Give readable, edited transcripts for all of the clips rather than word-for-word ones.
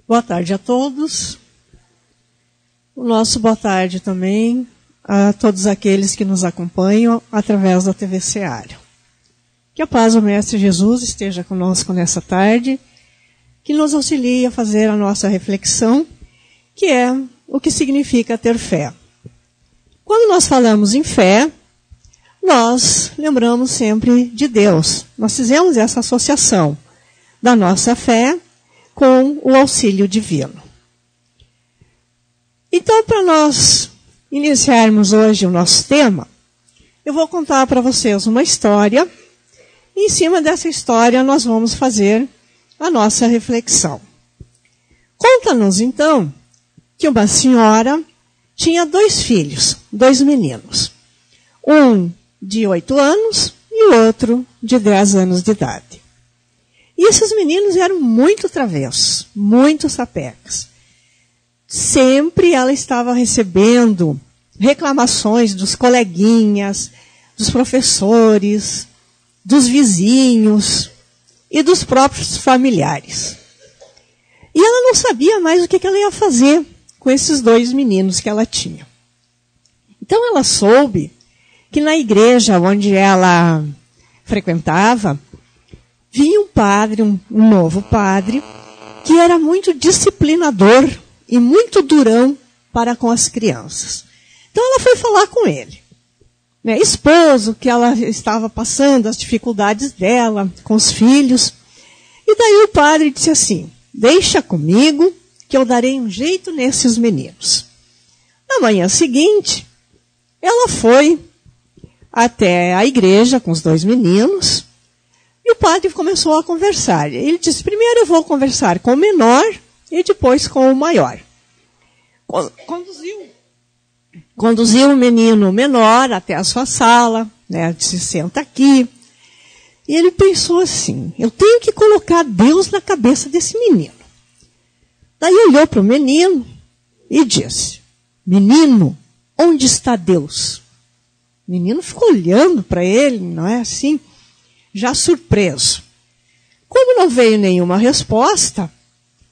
Boa tarde a todos. O nosso boa tarde também a todos aqueles que nos acompanham através da TV Seara. Que a paz do Mestre Jesus esteja conosco nessa tarde, que nos auxilie a fazer a nossa reflexão, que é o que significa ter fé. Quando nós falamos em fé, nós lembramos sempre de Deus. Nós fizemos essa associação da nossa fé com o auxílio divino. Então, para nós iniciarmos hoje o nosso tema, eu vou contar para vocês uma história, e em cima dessa história nós vamos fazer a nossa reflexão. Conta-nos, então, que uma senhora tinha 2 filhos, 2 meninos. Um de 8 anos e o outro de 10 anos de idade. E esses meninos eram muito travessos, muito sapecas. Sempre ela estava recebendo reclamações dos coleguinhas, dos professores, dos vizinhos e dos próprios familiares. E ela não sabia mais o que ela ia fazer com esses 2 meninos que ela tinha. Então ela soube que na igreja onde ela frequentava, vinha um padre, um novo padre, que era muito disciplinador e muito durão para com as crianças. Então ela foi falar com ele. Expôs o que ela estava passando, as dificuldades dela com os filhos. E daí o padre disse assim: deixa comigo que eu darei um jeito nesses meninos. Na manhã seguinte, ela foi até a igreja com os 2 meninos. E o padre começou a conversar. Ele disse: primeiro eu vou conversar com o menor e depois com o maior. Conduziu o menino menor até a sua sala, disse: senta aqui. E ele pensou assim: eu tenho que colocar Deus na cabeça desse menino. Daí olhou para o menino e disse: menino, onde está Deus? O menino ficou olhando para ele, não é assim? Já surpreso. Quando não veio nenhuma resposta,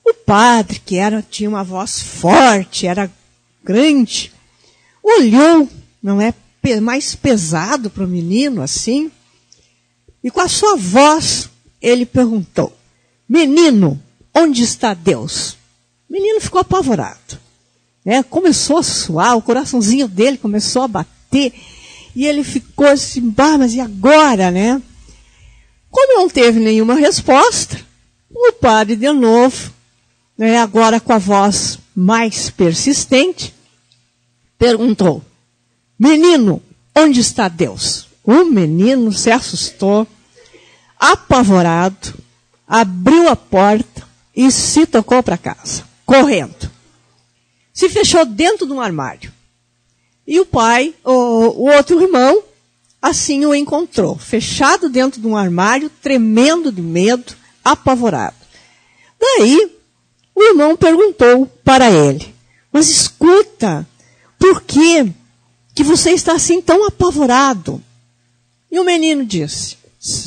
o padre, que tinha uma voz forte, era grande, olhou, não é, mais pesado para o menino assim, e com a sua voz ele perguntou: menino, onde está Deus? O menino ficou apavorado. Começou a suar, o coraçãozinho dele começou a bater, e ele ficou assim: mas e agora, né? Como não teve nenhuma resposta, o padre de novo, agora com a voz mais persistente, perguntou: menino, onde está Deus? O menino se assustou, apavorado, abriu a porta e se tocou para casa, correndo. Se fechou dentro de um armário. E o pai, o outro irmão, assim o encontrou, fechado dentro de um armário, tremendo de medo, apavorado. Daí, o irmão perguntou para ele: mas escuta, por que você está assim tão apavorado? E o menino disse: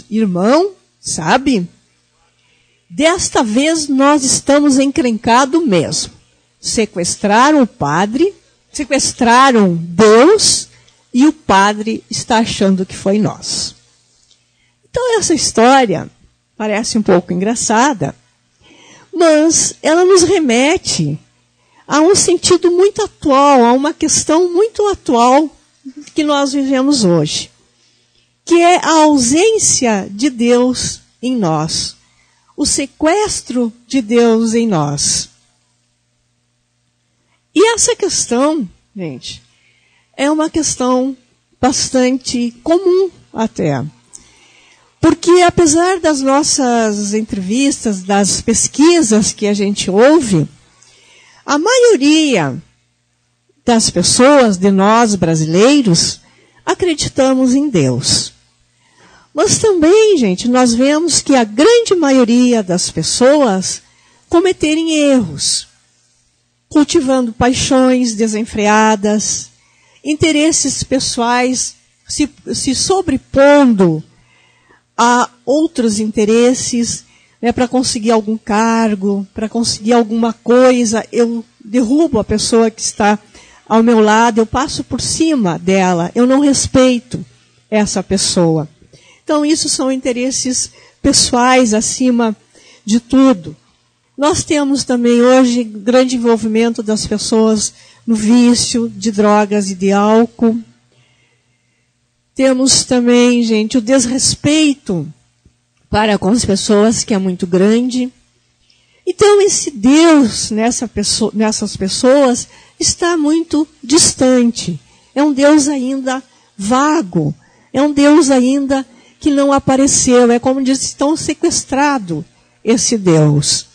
irmão, sabe, desta vez nós estamos encrencados mesmo. Sequestraram o padre, sequestraram Deus, e o padre está achando que foi nós. Então essa história parece um pouco engraçada, mas ela nos remete a um sentido muito atual, a uma questão muito atual que nós vivemos hoje, que é a ausência de Deus em nós, o sequestro de Deus em nós. E essa questão, gente, é uma questão bastante comum até. Porque apesar das nossas entrevistas, das pesquisas que a gente ouve, a maioria das pessoas, de nós brasileiros, acreditamos em Deus. Mas também, gente, nós vemos que a grande maioria das pessoas cometerem erros, cultivando paixões desenfreadas, interesses pessoais se sobrepondo a outros interesses, para conseguir algum cargo, para conseguir alguma coisa, eu derrubo a pessoa que está ao meu lado, eu passo por cima dela, eu não respeito essa pessoa. Então, isso são interesses pessoais acima de tudo. Nós temos também hoje grande envolvimento das pessoas no vício de drogas e de álcool. Temos também, gente, o desrespeito para com as pessoas, que é muito grande. Então, esse Deus nessas pessoas está muito distante. É um Deus ainda vago. É um Deus ainda que não apareceu. É como diz, estão sequestrado esse Deus.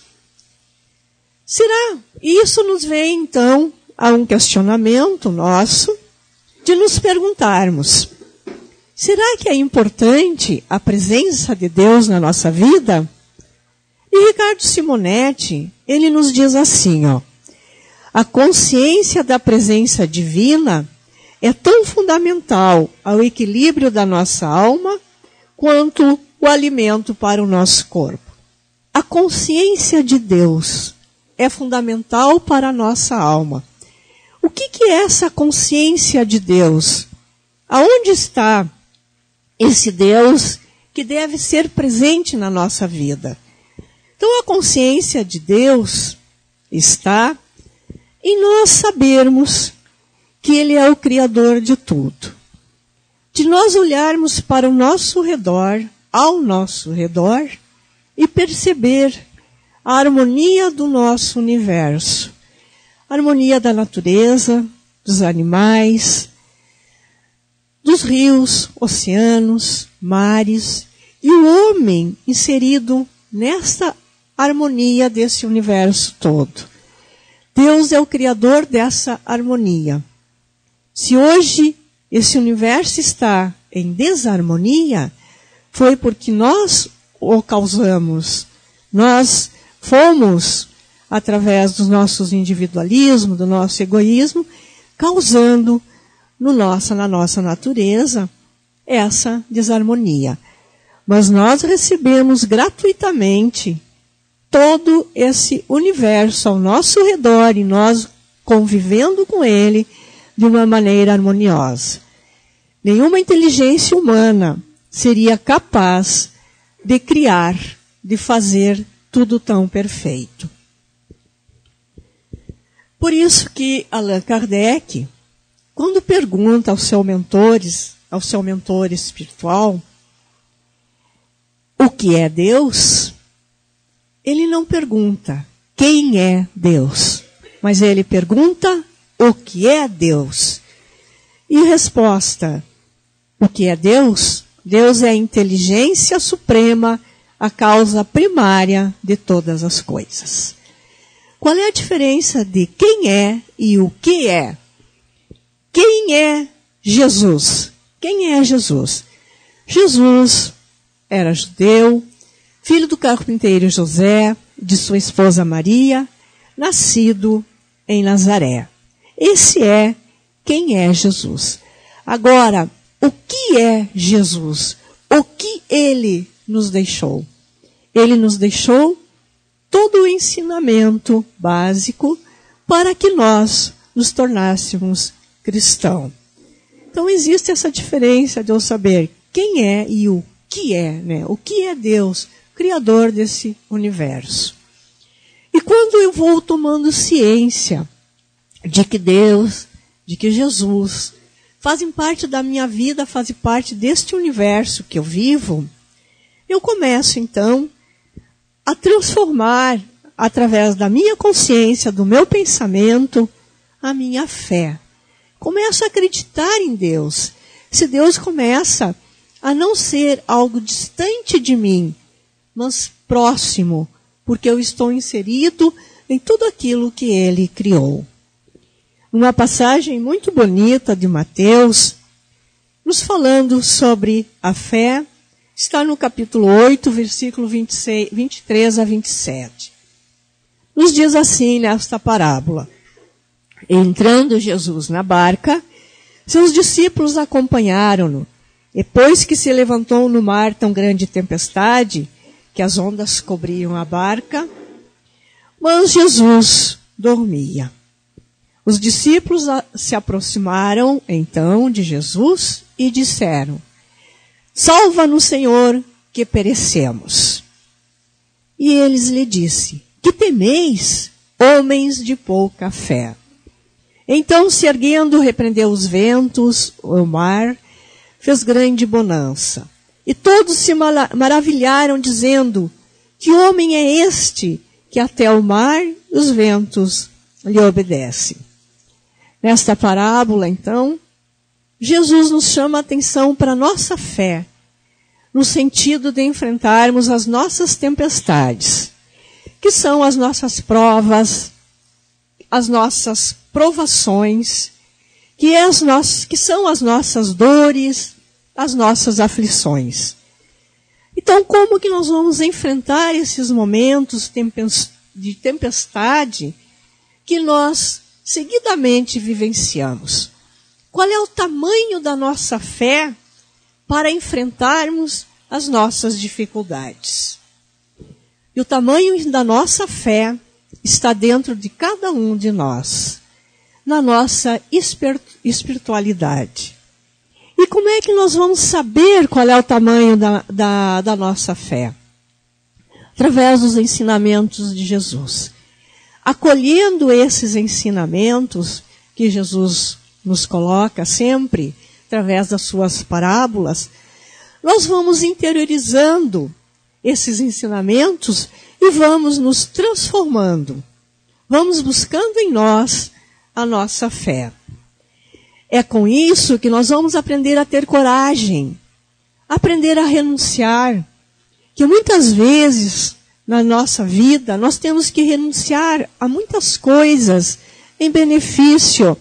Será? Isso nos vem, então, a um questionamento nosso de nos perguntarmos: será que é importante a presença de Deus na nossa vida? E Ricardo Simonetti, ele nos diz assim, a consciência da presença divina é tão fundamental ao equilíbrio da nossa alma quanto o alimento para o nosso corpo. A consciência de Deus é fundamental para a nossa alma. O que é essa consciência de Deus? Aonde está esse Deus que deve ser presente na nossa vida? Então, a consciência de Deus está em nós sabermos que Ele é o Criador de tudo. De nós olharmos para o nosso redor, ao nosso redor, e perceber a harmonia do nosso universo. A harmonia da natureza, dos animais, dos rios, oceanos, mares, e o homem inserido nesta harmonia desse universo todo. Deus é o Criador dessa harmonia. Se hoje esse universo está em desarmonia, foi porque nós o causamos. Nós fomos, através dos nossos individualismos, do nosso egoísmo, causando na nossa natureza essa desarmonia. Mas nós recebemos gratuitamente todo esse universo ao nosso redor e nós convivendo com ele de uma maneira harmoniosa. Nenhuma inteligência humana seria capaz de criar, de fazer tudo tão perfeito. Por isso que Allan Kardec, quando pergunta ao seu mentor espiritual, o que é Deus? Ele não pergunta quem é Deus, mas ele pergunta o que é Deus. E resposta, o que é Deus? Deus é a inteligência suprema, a causa primária de todas as coisas. Qual é a diferença de quem é e o que é? Quem é Jesus? Quem é Jesus? Jesus era judeu, filho do carpinteiro José, de sua esposa Maria, nascido em Nazaré. Esse é quem é Jesus. Agora, o que é Jesus? O que ele nos deixou? Ele nos deixou todo o ensinamento básico para que nós nos tornássemos cristãos. Então existe essa diferença de eu saber quem é e o que é, né? O que é Deus, Criador desse universo. E quando eu vou tomando ciência de que Deus, de que Jesus fazem parte da minha vida, fazem parte deste universo que eu vivo, eu começo então a transformar, através da minha consciência, do meu pensamento, a minha fé. Começo a acreditar em Deus. Se Deus começa a não ser algo distante de mim, mas próximo, porque eu estou inserido em tudo aquilo que Ele criou. Uma passagem muito bonita de Mateus, nos falando sobre a fé, está no capítulo 8, versículo 23 a 27. Nos diz assim nesta parábola: entrando Jesus na barca, seus discípulos acompanharam-no. Depois que se levantou no mar tão grande tempestade, que as ondas cobriam a barca, mas Jesus dormia. Os discípulos se aproximaram então de Jesus e disseram: salva-nos, Senhor, que perecemos. E eles lhe disse: que temeis, homens de pouca fé? Então, se erguendo, repreendeu os ventos, o mar, fez grande bonança. E todos se maravilharam, dizendo: que homem é este, que até o mar e os ventos lhe obedecem? Nesta parábola, então, Jesus nos chama a atenção para a nossa fé, no sentido de enfrentarmos as nossas tempestades, que são as nossas provas, as nossas provações, que são as nossas dores, as nossas aflições. Então, como que nós vamos enfrentar esses momentos de tempestade que nós seguidamente vivenciamos? Qual é o tamanho da nossa fé para enfrentarmos as nossas dificuldades? E o tamanho da nossa fé está dentro de cada um de nós, na nossa espiritualidade. E como é que nós vamos saber qual é o tamanho da nossa fé? Através dos ensinamentos de Jesus. Acolhendo esses ensinamentos que Jesus nos coloca sempre, através das suas parábolas, nós vamos interiorizando esses ensinamentos e vamos nos transformando. Vamos buscando em nós a nossa fé. É com isso que nós vamos aprender a ter coragem, aprender a renunciar, que muitas vezes na nossa vida nós temos que renunciar a muitas coisas em benefício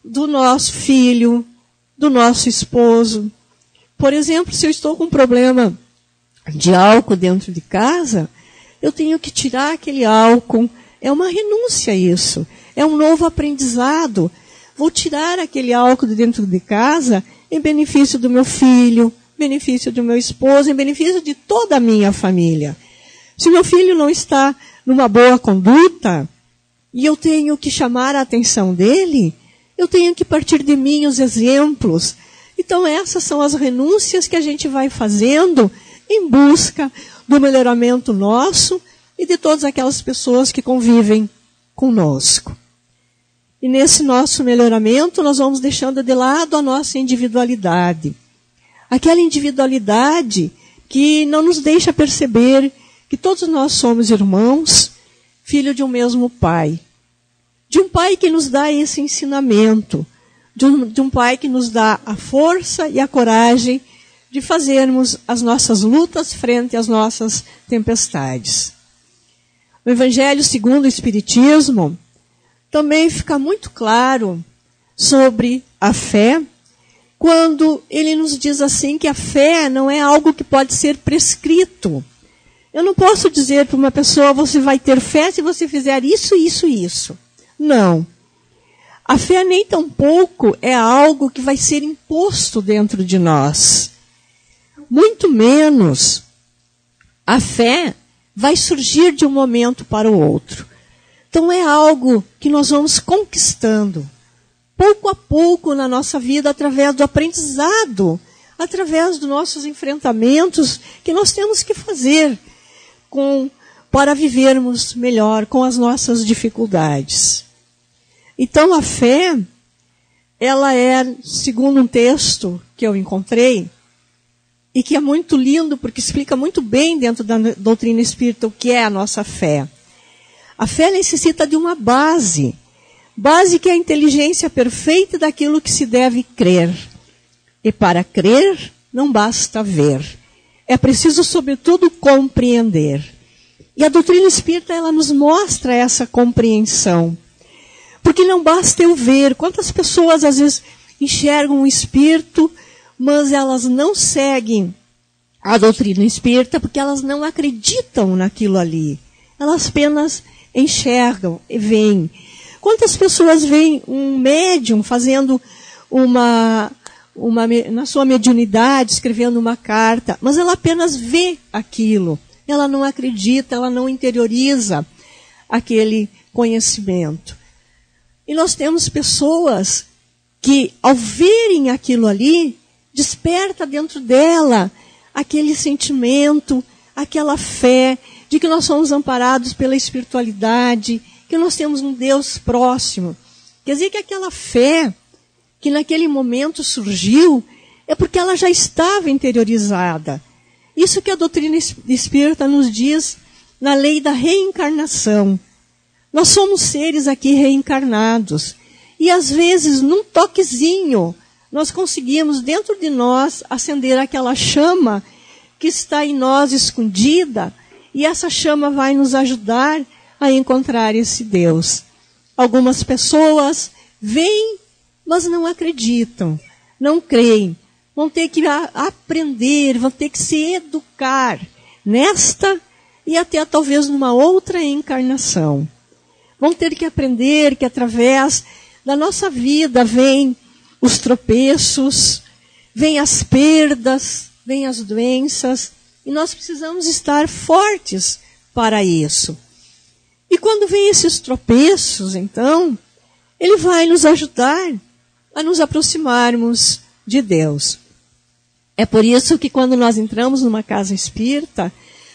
do nosso filho, do nosso esposo. Por exemplo, se eu estou com um problema de álcool dentro de casa, eu tenho que tirar aquele álcool. É uma renúncia isso. É um novo aprendizado. Vou tirar aquele álcool de dentro de casa em benefício do meu filho, em benefício do meu esposo, em benefício de toda a minha família. Se meu filho não está numa boa conduta e eu tenho que chamar a atenção dele, eu tenho que partir de mim os exemplos. Então essas são as renúncias que a gente vai fazendo em busca do melhoramento nosso e de todas aquelas pessoas que convivem conosco. E nesse nosso melhoramento nós vamos deixando de lado a nossa individualidade. Aquela individualidade que não nos deixa perceber que todos nós somos irmãos, filhos de um mesmo pai. De um pai que nos dá esse ensinamento. De um pai que nos dá a força e a coragem de fazermos as nossas lutas frente às nossas tempestades. No Evangelho segundo o Espiritismo, também fica muito claro sobre a fé, quando ele nos diz assim que a fé não é algo que pode ser prescrito. Eu não posso dizer para uma pessoa: você vai ter fé se você fizer isso, isso e isso. Não. A fé nem tampouco é algo que vai ser imposto dentro de nós. Muito menos a fé vai surgir de um momento para o outro. Então é algo que nós vamos conquistando, pouco a pouco na nossa vida, através do aprendizado, através dos nossos enfrentamentos que nós temos que fazer para vivermos melhor com as nossas dificuldades. Então a fé, ela é, segundo um texto que eu encontrei, e que é muito lindo, porque explica muito bem dentro da doutrina espírita o que é a nossa fé. A fé necessita de uma base que é a inteligência perfeita daquilo que se deve crer. E para crer, não basta ver. É preciso, sobretudo, compreender. E a doutrina espírita, ela nos mostra essa compreensão. Porque não basta eu ver. Quantas pessoas, às vezes, enxergam o espírito, mas elas não seguem a doutrina espírita porque elas não acreditam naquilo ali. Elas apenas enxergam e veem. Quantas pessoas veem um médium fazendo na sua mediunidade, escrevendo uma carta, mas ela apenas vê aquilo. ela não acredita, ela não interioriza aquele conhecimento. E nós temos pessoas que, ao verem aquilo ali, desperta dentro dela aquele sentimento, aquela fé de que nós somos amparados pela espiritualidade, que nós temos um Deus próximo. Quer dizer que aquela fé que naquele momento surgiu é porque ela já estava interiorizada. Isso que a doutrina espírita nos diz na lei da reencarnação. Nós somos seres aqui reencarnados. E às vezes, num toquezinho, nós conseguimos dentro de nós acender aquela chama que está em nós escondida, e essa chama vai nos ajudar a encontrar esse Deus. Algumas pessoas veem, mas não acreditam, não creem. Vão ter que aprender, vão ter que se educar nesta e até talvez numa outra encarnação. Vão ter que aprender que através da nossa vida vêm os tropeços, vêm as perdas, vêm as doenças, e nós precisamos estar fortes para isso. E quando vêm esses tropeços, então, ele vai nos ajudar a nos aproximarmos de Deus. É por isso que quando nós entramos numa casa espírita,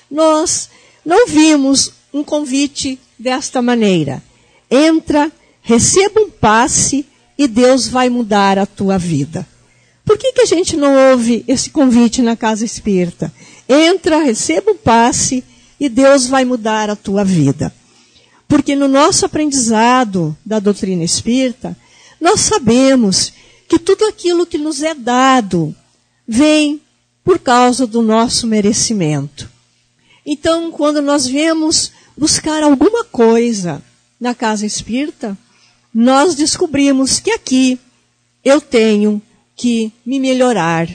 nós não vimos um convite desta maneira. Entra, receba um passe e Deus vai mudar a tua vida. Por que a gente não ouve esse convite na casa espírita? Entra, receba um passe e Deus vai mudar a tua vida. Porque no nosso aprendizado da doutrina espírita, nós sabemos que tudo aquilo que nos é dado vem por causa do nosso merecimento. Então, quando nós viemos buscar alguma coisa na casa espírita, nós descobrimos que aqui eu tenho que me melhorar.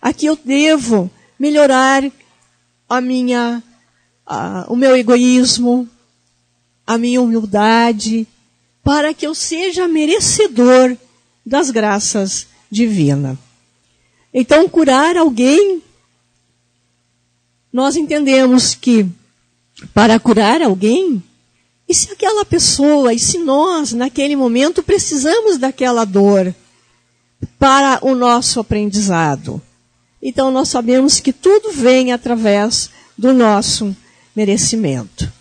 Aqui eu devo melhorar o meu egoísmo, a minha humildade, para que eu seja merecedor das graças divinas. Então, curar alguém, nós entendemos que para curar alguém, e se aquela pessoa, e se nós, naquele momento, precisamos daquela dor para o nosso aprendizado. Então, nós sabemos que tudo vem através do nosso merecimento.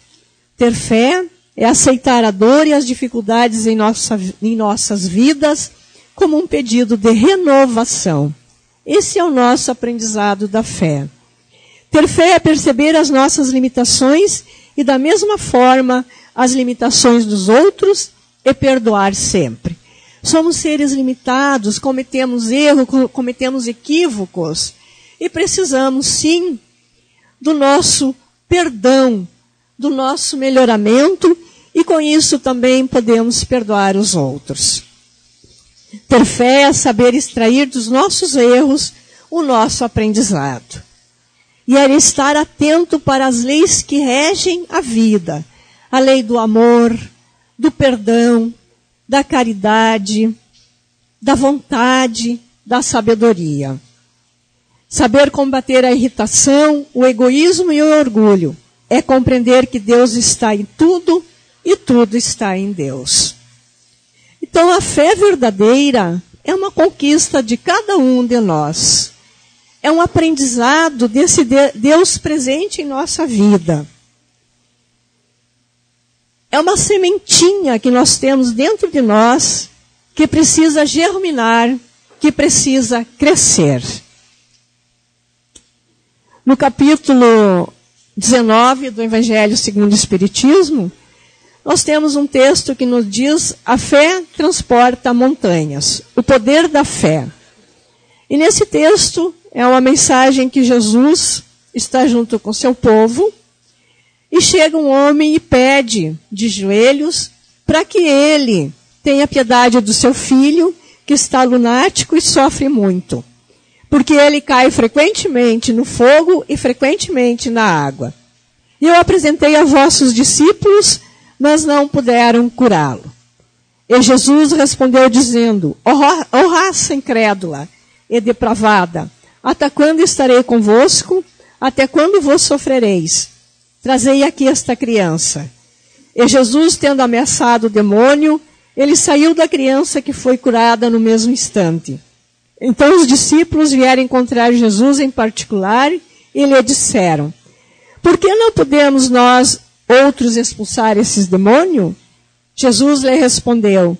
Ter fé é aceitar a dor e as dificuldades em nossas vidas como um pedido de renovação. Esse é o nosso aprendizado da fé. Ter fé é perceber as nossas limitações e, da mesma forma, as limitações dos outros e perdoar sempre. Somos seres limitados, cometemos erros, cometemos equívocos e precisamos, sim, do nosso perdão, do nosso melhoramento e, com isso, também podemos perdoar os outros. Ter fé é saber extrair dos nossos erros o nosso aprendizado. E é estar atento para as leis que regem a vida. A lei do amor, do perdão, da caridade, da vontade, da sabedoria. Saber combater a irritação, o egoísmo e o orgulho é compreender que Deus está em tudo e tudo está em Deus. Então, a fé verdadeira é uma conquista de cada um de nós. É um aprendizado desse Deus presente em nossa vida. É uma sementinha que nós temos dentro de nós que precisa germinar, que precisa crescer. No capítulo 19 do Evangelho segundo o Espiritismo, nós temos um texto que nos diz: a fé transporta montanhas, o poder da fé. E nesse texto é uma mensagem que Jesus está junto com seu povo, e chega um homem e pede de joelhos para que ele tenha piedade do seu filho, que está lunático e sofre muito, porque ele cai frequentemente no fogo e frequentemente na água. E eu apresentei a vossos discípulos, mas não puderam curá-lo. E Jesus respondeu dizendo: ó raça incrédula e depravada, até quando estarei convosco? Até quando vos sofrereis? trazei aqui esta criança. E Jesus, tendo ameaçado o demônio, ele saiu da criança que foi curada no mesmo instante. Então os discípulos vieram encontrar Jesus em particular e lhe disseram: por que não podemos nós outros expulsar esses demônios? Jesus lhe respondeu: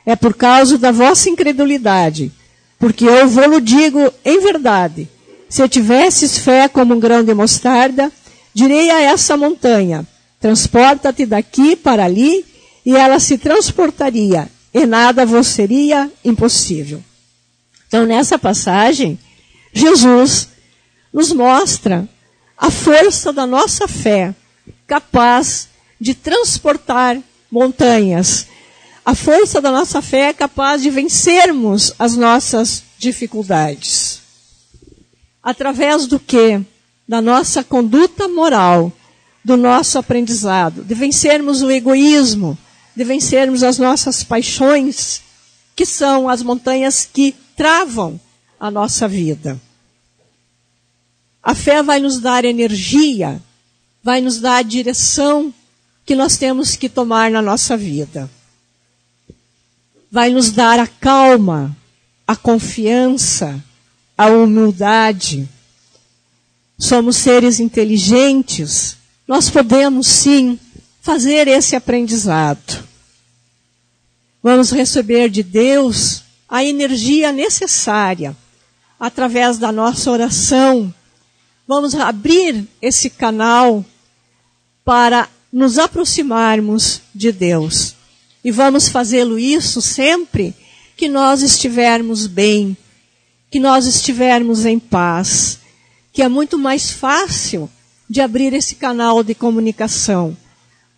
é por causa da vossa incredulidade, porque eu vou-lo digo em verdade, se tivesses fé como um grão de mostarda, direi a essa montanha: transporta-te daqui para ali, e ela se transportaria, e nada vos seria impossível. Então, nessa passagem, Jesus nos mostra a força da nossa fé, capaz de transportar montanhas. A força da nossa fé é capaz de vencermos as nossas dificuldades. Através do quê? Da nossa conduta moral, do nosso aprendizado, de vencermos o egoísmo, de vencermos as nossas paixões, que são as montanhas que travam a nossa vida. A fé vai nos dar energia, vai nos dar a direção que nós temos que tomar na nossa vida. Vai nos dar a calma, a confiança, a humildade. Somos seres inteligentes, nós podemos sim fazer esse aprendizado. Vamos receber de Deus a energia necessária através da nossa oração. Vamos abrir esse canal para nos aproximarmos de Deus. E vamos fazê-lo isso sempre que nós estivermos bem, que nós estivermos em paz, que é muito mais fácil de abrir esse canal de comunicação,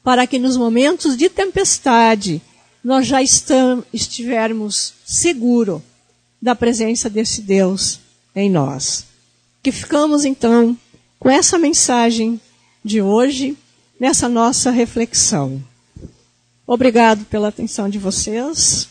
para que nos momentos de tempestade nós já estivermos seguros da presença desse Deus em nós. Que ficamos então com essa mensagem de hoje, nessa nossa reflexão. Obrigado pela atenção de vocês.